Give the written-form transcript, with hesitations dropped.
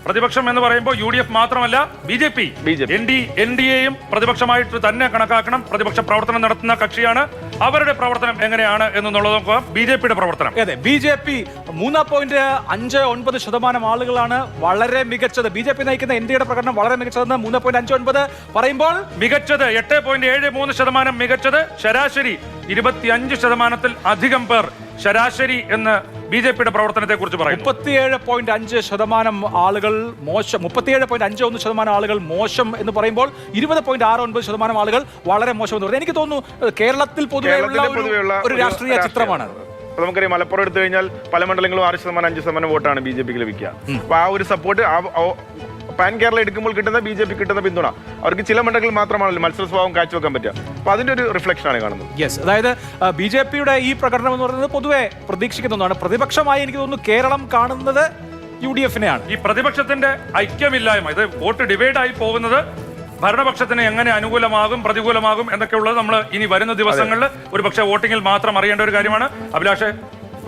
പ്രതിപക്ഷം എന്ന് പറയുമ്പോൾ UDF മാത്രമല്ല BJP NDAയും പ്രതിപക്ഷമായിട്ട് തന്നെ കണക്കാക്കണം. പ്രതിപക്ഷ പ്രവർത്തനം നടത്തുന്ന കക്ഷിയാണ്. അവരുടെ പ്രവർത്തനം എങ്ങനെയാണ് എന്നുള്ളത് നോക്കുക. BJPയുടെ പ്രവർത്തനം, അതെ, BJP 3.59% ആളുകളാണ് വളരെ മികച്ചത്. BJP നയിക്കുന്ന NDAയുടെ പ്രകടനം വളരെ മികച്ചതെന്ന് 3.59 പറയുമ്പോൾ മികച്ചത് 8.73%, മികച്ചത് ശരാശരി 25%-ൽ അധികം പേർ ശരാശരി എന്ന് BJPയുടെ പ്രവർത്തനത്തെ കുറിച്ച് പറയും. 37.5% ആളുകൾ മോശം, 37.51% ആളുകൾ മോശം എന്ന് പറയുമ്പോൾ 20.69% ആളുകൾ വളരെ മോശം എന്ന് പറയുന്നത് എനിക്ക് തോന്നുന്നു കേരളത്തിൽ പൊതുവെയുള്ള ഒരു രാഷ്ട്രീയ ചിത്രമാണ്. നമുക്കറിയാം, മലപ്പുറം എടുത്തു കഴിഞ്ഞാൽ പല മണ്ഡലങ്ങളും 6%, 5% വോട്ടാണ് BJPക്ക് ലഭിക്കുക. അപ്പൊ ആ ഒരു സപ്പോർട്ട് പാൻ കേരള എടുക്കുമ്പോൾ കിട്ടുന്ന BJP കിട്ടുന്ന പിന്തുണ അവർക്ക് ചില മണ്ഡലങ്ങളിൽ മാത്രമാണല്ലോ മത്സര സ്വഭാവം കാഴ്ചവെക്കാൻ പറ്റുക. അപ്പൊ അതിന്റെ ഒരു റിഫ്ലക്ഷൻ ആണ് കാണുന്നത്. യെസ്, അതായത് BJPയുടെ ഈ പ്രകടനം എന്ന് പറയുന്നത് പൊതുവെ പ്രതീക്ഷിക്കുന്ന ഒന്നാണ്. പ്രതിപക്ഷമായി എനിക്ക് തോന്നുന്നു കേരളം കാണുന്നത് UDFനെയാണ്. ഈ പ്രതിപക്ഷത്തിന്റെ ഐക്യമില്ലായ്മ, ഇത് വോട്ട് ഡിവൈഡ് ആയി പോകുന്നത് ഭരണപക്ഷത്തിന് എങ്ങനെ അനുകൂലമാകും പ്രതികൂലമാകും എന്നൊക്കെയുള്ളത് നമ്മൾ ഇനി വരുന്ന ദിവസങ്ങളിൽ ഒരു പക്ഷേ വോട്ടിങ്ങിൽ മാത്രം അറിയേണ്ട ഒരു കാര്യമാണ്. അഭിലാഷ്,